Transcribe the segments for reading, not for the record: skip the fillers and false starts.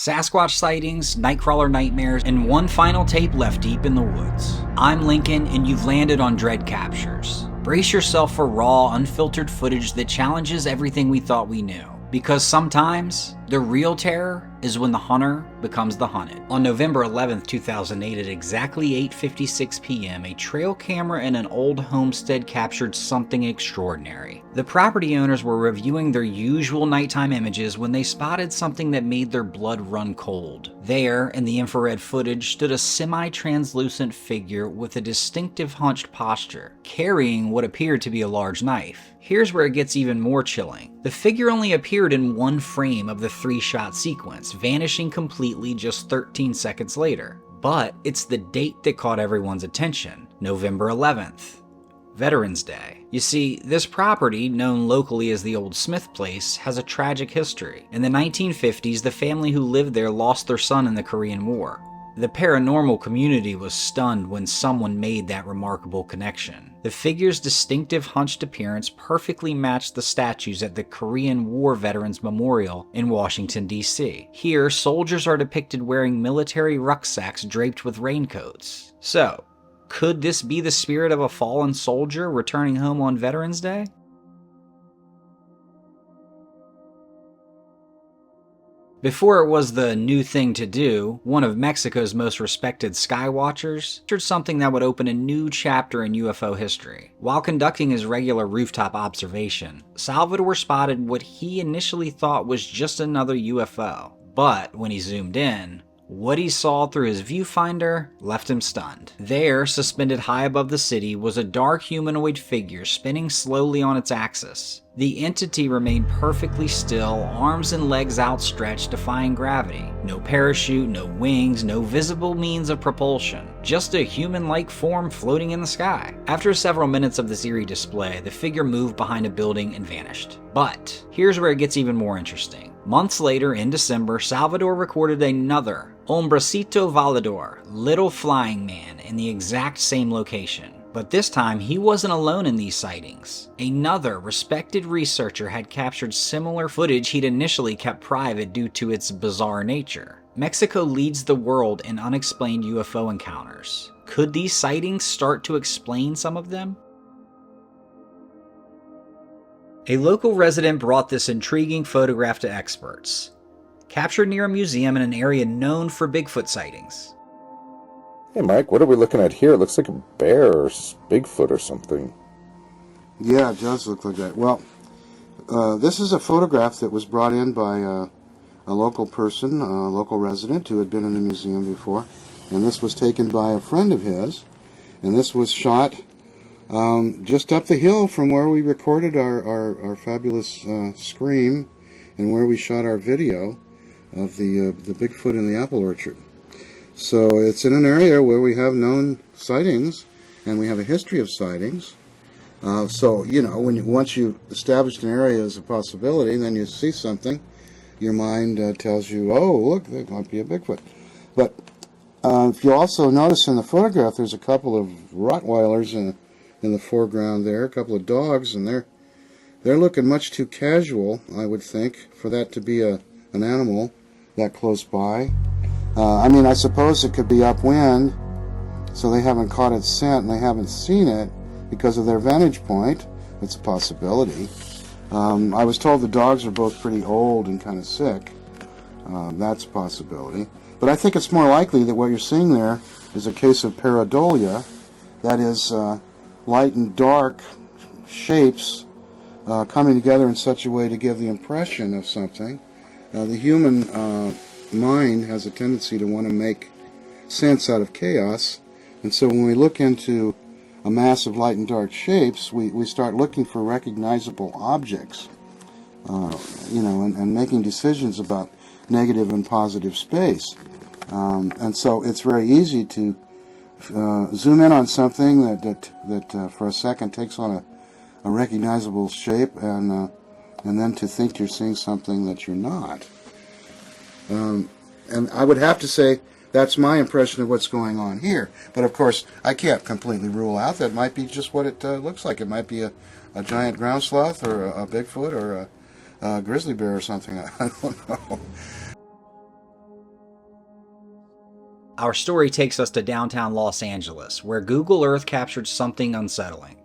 Sasquatch sightings, Nightcrawler nightmares, and one final tape left deep in the woods. I'm Lincoln, and you've landed on Dread Captures. Brace yourself for raw, unfiltered footage that challenges everything we thought we knew. Because sometimes, the real terror is when the hunter becomes the hunted. On November 11th, 2008 at exactly 8:56 p.m., a trail camera in an old homestead captured something extraordinary. The property owners were reviewing their usual nighttime images when they spotted something that made their blood run cold. There, in the infrared footage, stood a semi-translucent figure with a distinctive hunched posture, carrying what appeared to be a large knife. Here's where it gets even more chilling. The figure only appeared in one frame of the 3-shot sequence, vanishing completely just 13 seconds later. But it's the date that caught everyone's attention, November 11th. Veterans Day. You see, this property, known locally as the Old Smith Place, has a tragic history. In the 1950s, the family who lived there lost their son in the Korean War. The paranormal community was stunned when someone made that remarkable connection. The figure's distinctive hunched appearance perfectly matched the statues at the Korean War Veterans Memorial in Washington, D.C. Here, soldiers are depicted wearing military rucksacks draped with raincoats. So, could this be the spirit of a fallen soldier returning home on Veterans Day? Before it was the new thing to do, one of Mexico's most respected skywatchers featured something that would open a new chapter in UFO history. While conducting his regular rooftop observation, Salvador spotted what he initially thought was just another UFO. But when he zoomed in, what he saw through his viewfinder left him stunned. There, suspended high above the city, was a dark humanoid figure spinning slowly on its axis. The entity remained perfectly still, arms and legs outstretched, defying gravity. No parachute, no wings, no visible means of propulsion. Just a human-like form floating in the sky. After several minutes of this eerie display, the figure moved behind a building and vanished. But here's where it gets even more interesting. Months later, in December, Salvador recorded another Hombracito Volador, Little Flying Man, in the exact same location. But this time, he wasn't alone in these sightings. Another respected researcher had captured similar footage he'd initially kept private due to its bizarre nature. Mexico leads the world in unexplained UFO encounters. Could these sightings start to explain some of them? A local resident brought this intriguing photograph to experts. Captured near a museum in an area known for Bigfoot sightings. Hey Mike, what are we looking at here? It looks like a bear or Bigfoot or something. Yeah, it does look like that. Well, this is a photograph that was brought in by a local person, a local resident who had been in the museum before. And this was taken by a friend of his. And this was shot just up the hill from where we recorded our fabulous scream and where we shot our video of the Bigfoot in the apple orchard. So it's in an area where we have known sightings, and we have a history of sightings. So, you know, once you've established an area as a possibility, then you see something, your mind tells you, oh, look, there might be a Bigfoot. But if you also notice in the photograph, there's a couple of Rottweilers in the foreground there, a couple of dogs, and they're looking much too casual, I would think, for that to be an animal that close by. I mean, I suppose it could be upwind, so they haven't caught its scent and they haven't seen it because of their vantage point. It's a possibility. I was told the dogs are both pretty old and kind of sick. That's a possibility. But I think it's more likely that what you're seeing there is a case of pareidolia, that is, light and dark shapes coming together in such a way to give the impression of something. The human mind has a tendency to want to make sense out of chaos, and so when we look into a mass of light and dark shapes, we start looking for recognizable objects, and making decisions about negative and positive space. And so it's very easy to zoom in on something that for a second takes on a recognizable shape, and then to think you're seeing something that you're not. And I would have to say that's my impression of what's going on here. But of course, I can't completely rule out that might be just what it looks like. It might be a giant ground sloth or a Bigfoot or a grizzly bear or something. I don't know. Our story takes us to downtown Los Angeles, where Google Earth captured something unsettling.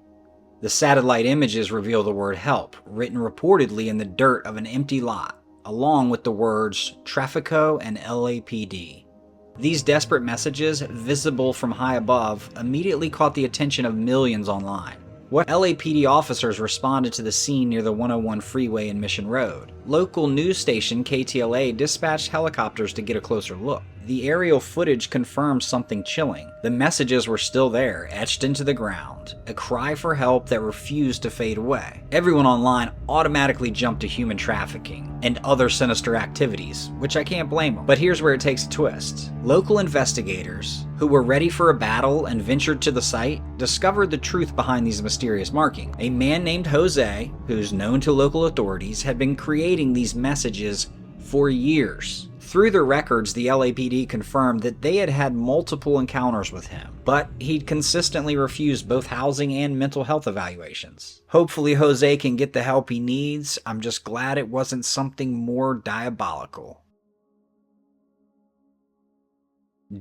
The satellite images reveal the word help, written reportedly in the dirt of an empty lot, along with the words Trafico and LAPD. These desperate messages, visible from high above, immediately caught the attention of millions online. What LAPD officers responded to the scene near the 101 freeway in Mission Road. Local news station KTLA dispatched helicopters to get a closer look. The aerial footage confirmed something chilling. The messages were still there, etched into the ground, a cry for help that refused to fade away. Everyone online automatically jumped to human trafficking and other sinister activities, which I can't blame them. But here's where it takes a twist. Local investigators, who were ready for a battle and ventured to the site, discovered the truth behind these mysterious markings. A man named Jose, who's known to local authorities, had been creating these messages for years. Through the records, the LAPD confirmed that they had had multiple encounters with him, but he'd consistently refused both housing and mental health evaluations. Hopefully Jose can get the help he needs. I'm just glad it wasn't something more diabolical.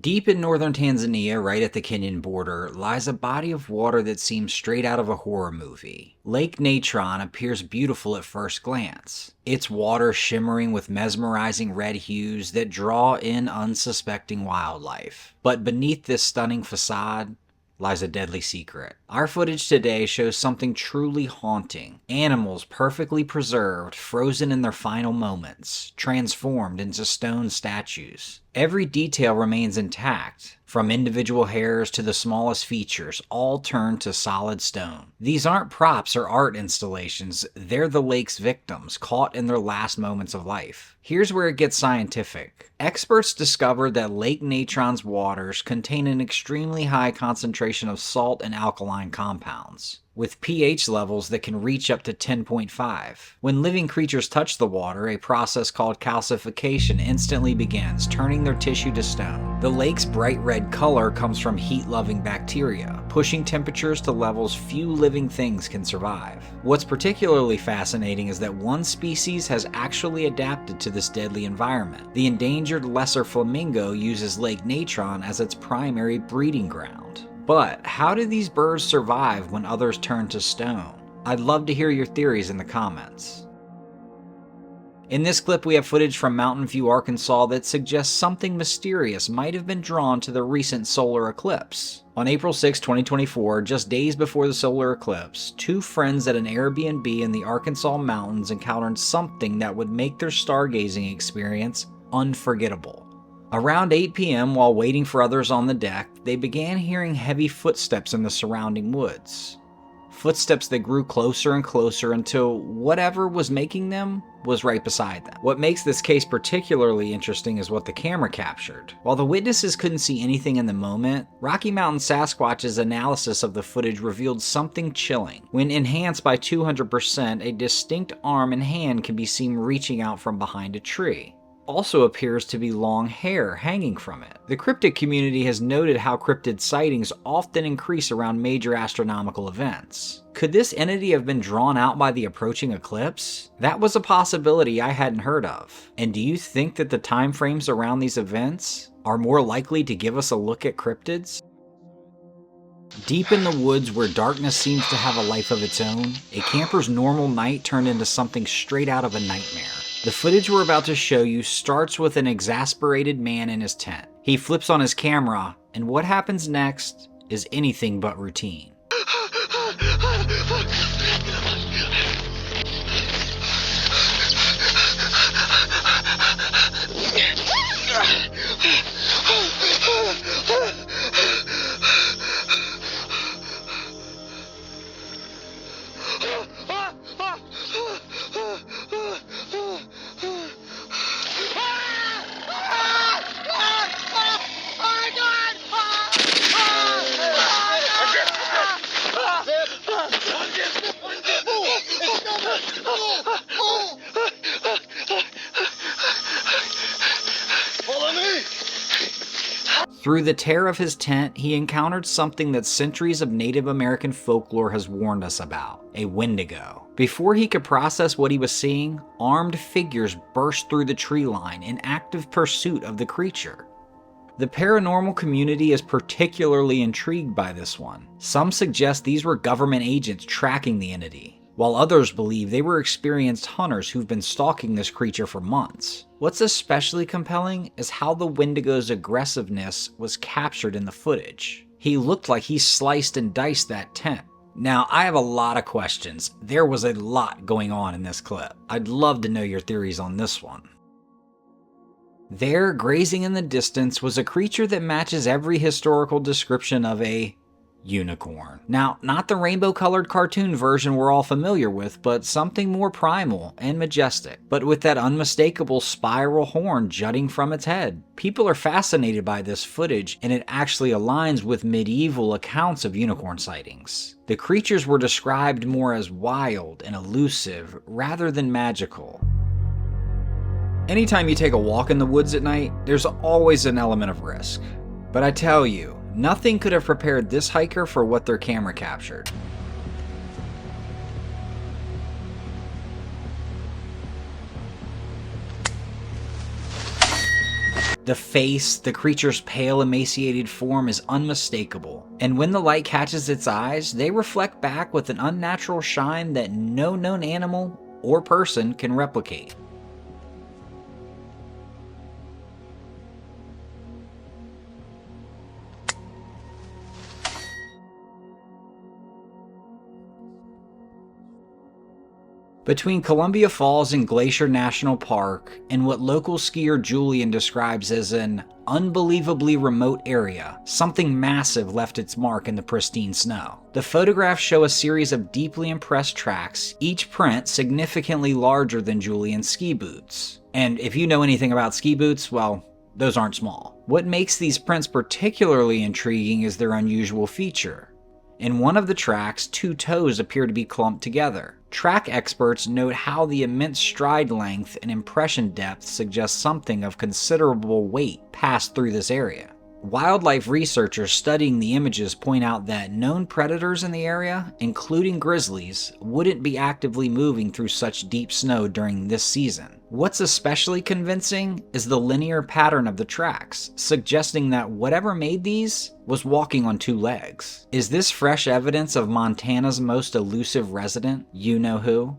Deep in northern Tanzania, right at the Kenyan border, lies a body of water that seems straight out of a horror movie. Lake Natron appears beautiful at first glance, its water shimmering with mesmerizing red hues that draw in unsuspecting wildlife. But beneath this stunning facade lies a deadly secret. Our footage today shows something truly haunting. Animals perfectly preserved, frozen in their final moments, transformed into stone statues. Every detail remains intact, from individual hairs to the smallest features, all turned to solid stone. These aren't props or art installations, they're the lake's victims, caught in their last moments of life. Here's where it gets scientific. Experts discovered that Lake Natron's waters contain an extremely high concentration of salt and alkaline compounds, with pH levels that can reach up to 10.5. When living creatures touch the water, a process called calcification instantly begins, turning their tissue to stone. The lake's bright red color comes from heat-loving bacteria, pushing temperatures to levels few living things can survive. What's particularly fascinating is that one species has actually adapted to this deadly environment. The endangered lesser flamingo uses Lake Natron as its primary breeding ground. But how do these birds survive when others turn to stone? I'd love to hear your theories in the comments. In this clip, we have footage from Mountain View, Arkansas that suggests something mysterious might have been drawn to the recent solar eclipse. On April 6, 2024, just days before the solar eclipse, two friends at an Airbnb in the Arkansas mountains encountered something that would make their stargazing experience unforgettable. Around 8 p.m., while waiting for others on the deck, they began hearing heavy footsteps in the surrounding woods. Footsteps that grew closer and closer until whatever was making them was right beside them. What makes this case particularly interesting is what the camera captured. While the witnesses couldn't see anything in the moment, Rocky Mountain Sasquatch's analysis of the footage revealed something chilling. When enhanced by 200%, a distinct arm and hand can be seen reaching out from behind a tree. Also appears to be long hair hanging from it. The cryptic community has noted how cryptid sightings often increase around major astronomical events. Could this entity have been drawn out by the approaching eclipse? That was a possibility I hadn't heard of. And do you think that the time frames around these events are more likely to give us a look at cryptids? Deep in the woods where darkness seems to have a life of its own, a camper's normal night turned into something straight out of a nightmare. The footage we're about to show you starts with an exasperated man in his tent. He flips on his camera, and what happens next is anything but routine. Through the tear of his tent, he encountered something that centuries of Native American folklore has warned us about: a Windigo. Before he could process what he was seeing, armed figures burst through the tree line in active pursuit of the creature. The paranormal community is particularly intrigued by this one. Some suggest these were government agents tracking the entity, while others believe they were experienced hunters who've been stalking this creature for months. What's especially compelling is how the Windigo's aggressiveness was captured in the footage. He looked like he sliced and diced that tent. Now, I have a lot of questions. There was a lot going on in this clip. I'd love to know your theories on this one. There, grazing in the distance, was a creature that matches every historical description of a unicorn. Now, not the rainbow-colored cartoon version we're all familiar with, but something more primal and majestic, but with that unmistakable spiral horn jutting from its head. People are fascinated by this footage, and it actually aligns with medieval accounts of unicorn sightings. The creatures were described more as wild and elusive rather than magical. Anytime you take a walk in the woods at night, there's always an element of risk. But I tell you, nothing could have prepared this hiker for what their camera captured. The face, the creature's pale, emaciated form is unmistakable, and when the light catches its eyes, they reflect back with an unnatural shine that no known animal or person can replicate. Between Columbia Falls and Glacier National Park, and what local skier Julian describes as an unbelievably remote area, something massive left its mark in the pristine snow. The photographs show a series of deeply impressed tracks, each print significantly larger than Julian's ski boots. And if you know anything about ski boots, well, those aren't small. What makes these prints particularly intriguing is their unusual feature. In one of the tracks, two toes appear to be clumped together. Track experts note how the immense stride length and impression depth suggest something of considerable weight passed through this area. Wildlife researchers studying the images point out that known predators in the area, including grizzlies, wouldn't be actively moving through such deep snow during this season. What's especially convincing is the linear pattern of the tracks, suggesting that whatever made these was walking on two legs. Is this fresh evidence of Montana's most elusive resident, you-know-who?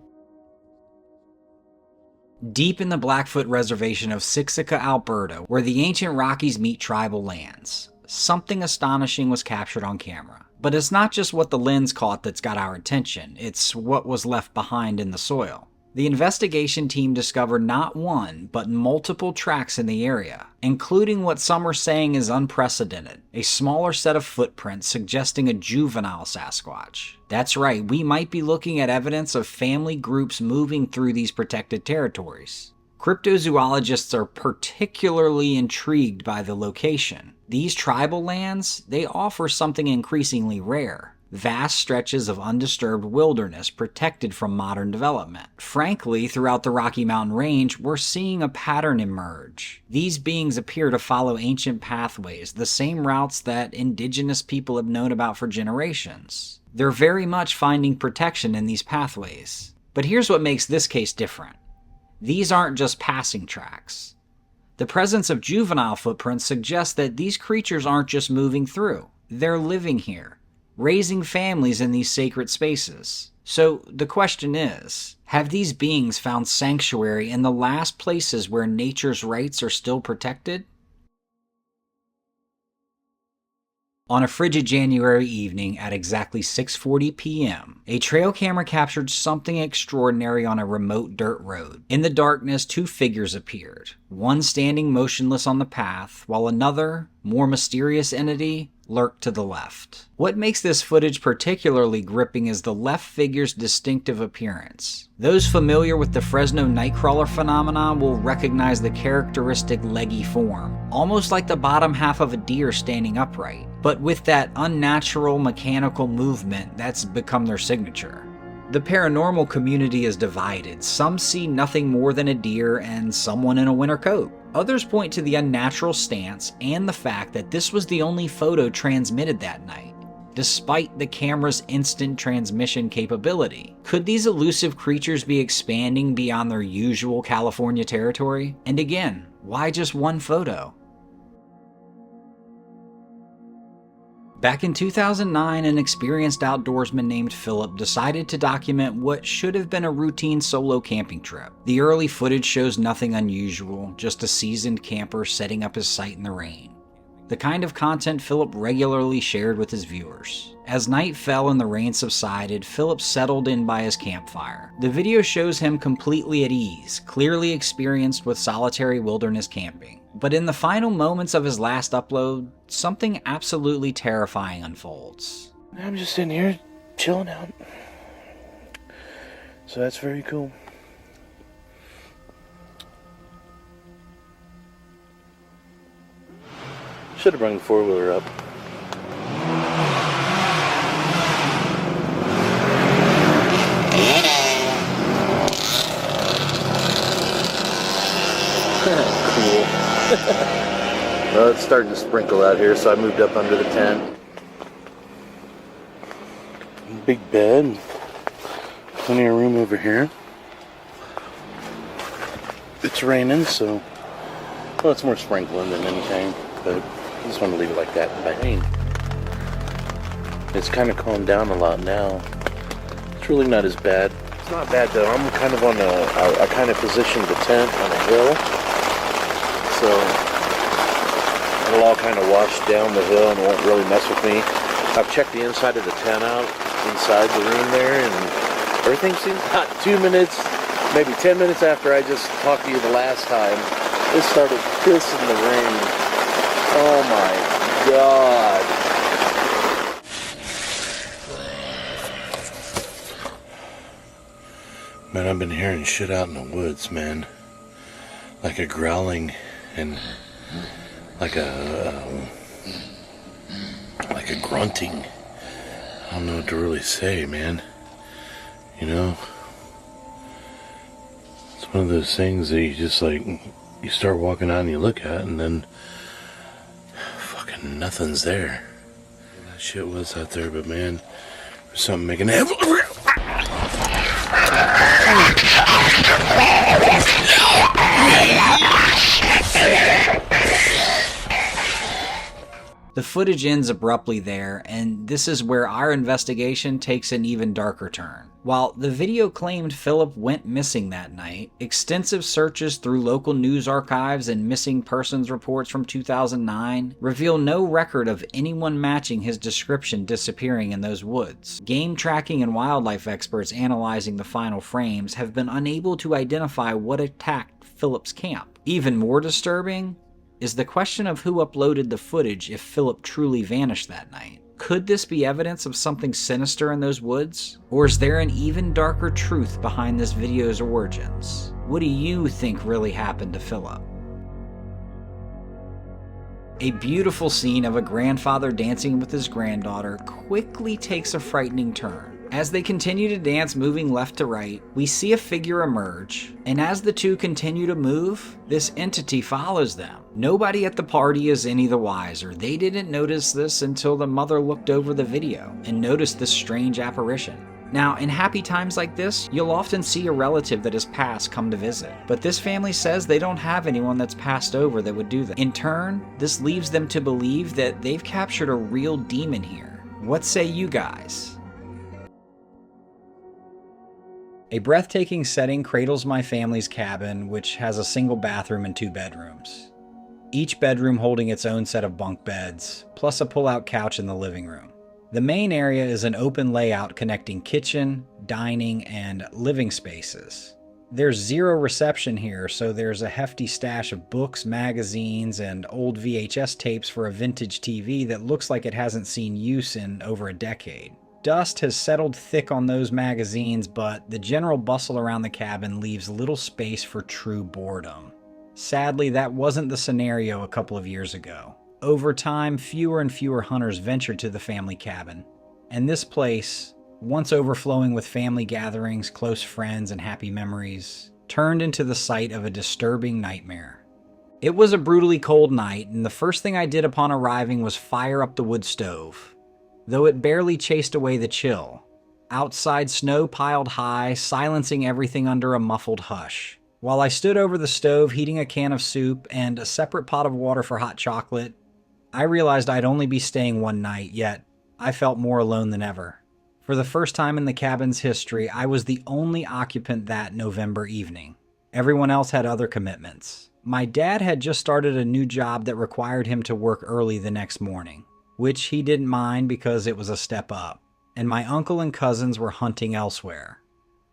Deep in the Blackfoot Reservation of Siksika, Alberta, where the ancient Rockies meet tribal lands, something astonishing was captured on camera. But it's not just what the lens caught that's got our attention, it's what was left behind in the soil. The investigation team discovered not one, but multiple tracks in the area, including what some are saying is unprecedented, a smaller set of footprints suggesting a juvenile Sasquatch. That's right, we might be looking at evidence of family groups moving through these protected territories. Cryptozoologists are particularly intrigued by the location. These tribal lands, they offer something increasingly rare. Vast stretches of undisturbed wilderness protected from modern development. Frankly, throughout the Rocky Mountain Range, we're seeing a pattern emerge. These beings appear to follow ancient pathways, the same routes that indigenous people have known about for generations. They're very much finding protection in these pathways. But here's what makes this case different. These aren't just passing tracks. The presence of juvenile footprints suggests that these creatures aren't just moving through. They're living here, raising families in these sacred spaces. So the question is, have these beings found sanctuary in the last places where nature's rights are still protected? On a frigid January evening at exactly 6:40 p.m., a trail camera captured something extraordinary on a remote dirt road. In the darkness, two figures appeared, one standing motionless on the path, while another, more mysterious entity, lurked to the left. What makes this footage particularly gripping is the left figure's distinctive appearance. Those familiar with the Fresno Nightcrawler phenomenon will recognize the characteristic leggy form, almost like the bottom half of a deer standing upright, but with that unnatural mechanical movement that's become their signature. The paranormal community is divided. Some see nothing more than a deer and someone in a winter coat. Others point to the unnatural stance and the fact that this was the only photo transmitted that night, despite the camera's instant transmission capability. Could these elusive creatures be expanding beyond their usual California territory? And again, why just one photo? Back in 2009, an experienced outdoorsman named Philip decided to document what should have been a routine solo camping trip. The early footage shows nothing unusual, just a seasoned camper setting up his site in the rain. The kind of content Philip regularly shared with his viewers. As night fell and the rain subsided, Philip settled in by his campfire. The video shows him completely at ease, clearly experienced with solitary wilderness camping. But in the final moments of his last upload, something absolutely terrifying unfolds. I'm just sitting here chilling out. So that's very cool. Should have brought the four-wheeler up. Cool. Well, it's starting to sprinkle out here, so I moved up under the tent. Big bed. Plenty of room over here. It's raining, so... Well, it's more sprinkling than anything, but I just want to leave it like that in the rain. It's kind of calmed down a lot now. It's really not as bad. It's not bad, though. I'm kind of on I kind of positioned the tent on a hill. So it'll all kind of wash down the hill and won't really mess with me. I've checked the inside of the tent out, inside the room there, and everything seems about 2 minutes, maybe 10 minutes after I just talked to you the last time, it started pissing the rain. Oh my God. Man, I've been hearing shit out in the woods, man. Like a growling and like a grunting. I don't know what to really say, man. You know, it's one of those things that you just like, you start walking out and you look at, and then fucking nothing's there. That shit was out there, but man, there's something making it. The footage ends abruptly there, and this is where our investigation takes an even darker turn. While the video claimed Philip went missing that night, extensive searches through local news archives and missing persons reports from 2009 reveal no record of anyone matching his description disappearing in those woods. Game tracking and wildlife experts analyzing the final frames have been unable to identify what attacked Philip's camp. Even more disturbing is the question of who uploaded the footage if Philip truly vanished that night. Could this be evidence of something sinister in those woods? Or is there an even darker truth behind this video's origins? What do you think really happened to Philip? A beautiful scene of a grandfather dancing with his granddaughter quickly takes a frightening turn. As they continue to dance, moving left to right, we see a figure emerge, and as the two continue to move, this entity follows them. Nobody at the party is any the wiser. They didn't notice this until the mother looked over the video and noticed this strange apparition. Now, in happy times like this, you'll often see a relative that has passed come to visit, but this family says they don't have anyone that's passed over that would do that. In turn, this leaves them to believe that they've captured a real demon here. What say you guys? A breathtaking setting cradles my family's cabin, which has a single bathroom and 2 bedrooms. Each bedroom holding its own set of bunk beds, plus a pull-out couch in the living room. The main area is an open layout connecting kitchen, dining, and living spaces. There's zero reception here, so there's a hefty stash of books, magazines, and old VHS tapes for a vintage TV that looks like it hasn't seen use in over a decade. Dust has settled thick on those magazines, but the general bustle around the cabin leaves little space for true boredom. Sadly, that wasn't the scenario a couple of years ago. Over time, fewer and fewer hunters ventured to the family cabin, and this place, once overflowing with family gatherings, close friends, and happy memories, turned into the site of a disturbing nightmare. It was a brutally cold night, and the first thing I did upon arriving was fire up the wood stove. Though it barely chased away the chill. Outside, snow piled high, silencing everything under a muffled hush. While I stood over the stove heating a can of soup and a separate pot of water for hot chocolate, I realized I'd only be staying one night, yet I felt more alone than ever. For the first time in the cabin's history, I was the only occupant that November evening. Everyone else had other commitments. My dad had just started a new job that required him to work early the next morning, which he didn't mind because it was a step up. And my uncle and cousins were hunting elsewhere,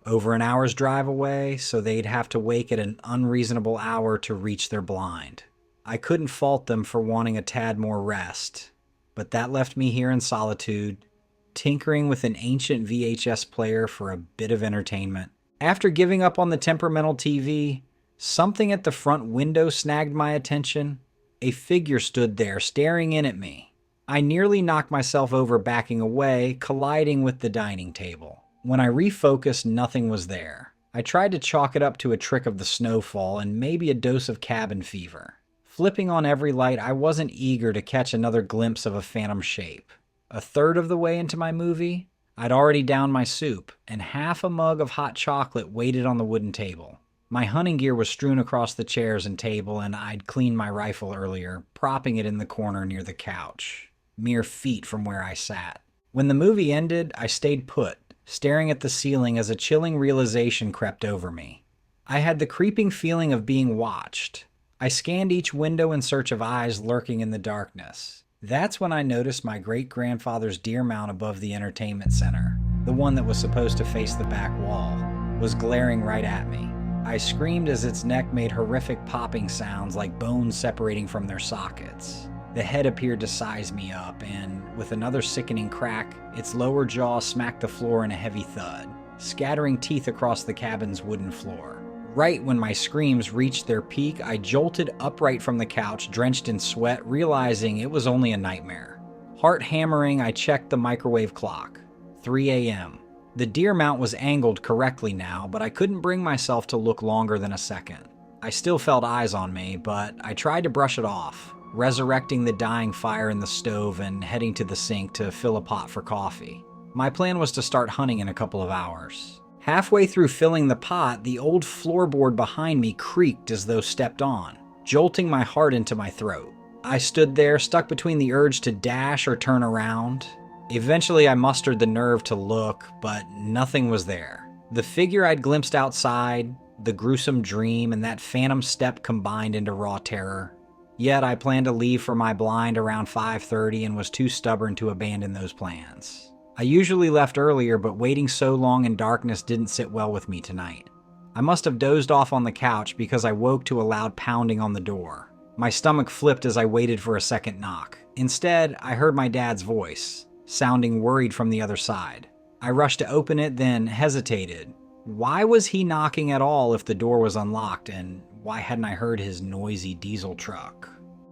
over an hour's drive away, so they'd have to wake at an unreasonable hour to reach their blind. I couldn't fault them for wanting a tad more rest, but that left me here in solitude, tinkering with an ancient VHS player for a bit of entertainment. After giving up on the temperamental TV, something at the front window snagged my attention. A figure stood there, staring in at me. I nearly knocked myself over backing away, colliding with the dining table. When I refocused, nothing was there. I tried to chalk it up to a trick of the snowfall and maybe a dose of cabin fever. Flipping on every light, I wasn't eager to catch another glimpse of a phantom shape. A third of the way into my movie, I'd already downed my soup, and half a mug of hot chocolate waited on the wooden table. My hunting gear was strewn across the chairs and table, and I'd cleaned my rifle earlier, propping it in the corner near the couch, mere feet from where I sat. When the movie ended, I stayed put, staring at the ceiling as a chilling realization crept over me. I had the creeping feeling of being watched. I scanned each window in search of eyes lurking in the darkness. That's when I noticed my great-grandfather's deer mount above the entertainment center, the one that was supposed to face the back wall, was glaring right at me. I screamed as its neck made horrific popping sounds like bones separating from their sockets. The head appeared to size me up, and with another sickening crack, its lower jaw smacked the floor in a heavy thud, scattering teeth across the cabin's wooden floor. Right when my screams reached their peak, I jolted upright from the couch, drenched in sweat, realizing it was only a nightmare. Heart hammering, I checked the microwave clock. 3 a.m. The deer mount was angled correctly now, but I couldn't bring myself to look longer than a second. I still felt eyes on me, but I tried to brush it off, resurrecting the dying fire in the stove and heading to the sink to fill a pot for coffee. My plan was to start hunting in a couple of hours. Halfway through filling the pot, the old floorboard behind me creaked as though stepped on, jolting my heart into my throat. I stood there, stuck between the urge to dash or turn around. Eventually, I mustered the nerve to look, but nothing was there. The figure I'd glimpsed outside, the gruesome dream, and that phantom step combined into raw terror. Yet I planned to leave for my blind around 5:30 and was too stubborn to abandon those plans. I usually left earlier, but waiting so long in darkness didn't sit well with me tonight. I must have dozed off on the couch because I woke to a loud pounding on the door. My stomach flipped as I waited for a second knock. Instead, I heard my dad's voice, sounding worried from the other side. I rushed to open it, then hesitated. Why was he knocking at all if the door was unlocked, and why hadn't I heard his noisy diesel truck?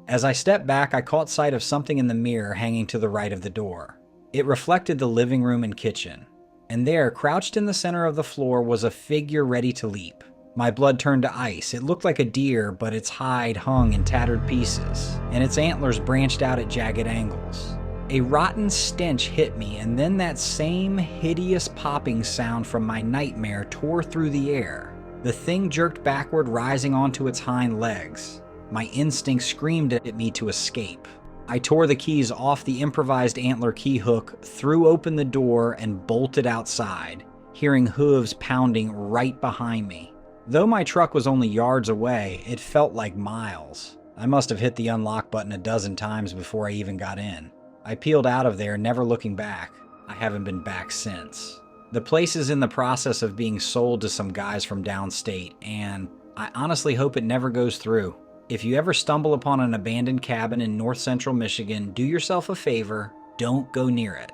As I stepped back, I caught sight of something in the mirror hanging to the right of the door. It reflected the living room and kitchen, and there, crouched in the center of the floor, was a figure ready to leap. My blood turned to ice. It looked like a deer, but its hide hung in tattered pieces, and its antlers branched out at jagged angles. A rotten stench hit me, and then that same hideous popping sound from my nightmare tore through the air. The thing jerked backward, rising onto its hind legs. My instinct screamed at me to escape. I tore the keys off the improvised antler key hook, threw open the door, and bolted outside, hearing hooves pounding right behind me. Though my truck was only yards away, it felt like miles. I must have hit the unlock button a dozen times before I even got in. I peeled out of there, never looking back. I haven't been back since. The place is in the process of being sold to some guys from downstate, and I honestly hope it never goes through. If you ever stumble upon an abandoned cabin in north central Michigan, do yourself a favor, don't go near it.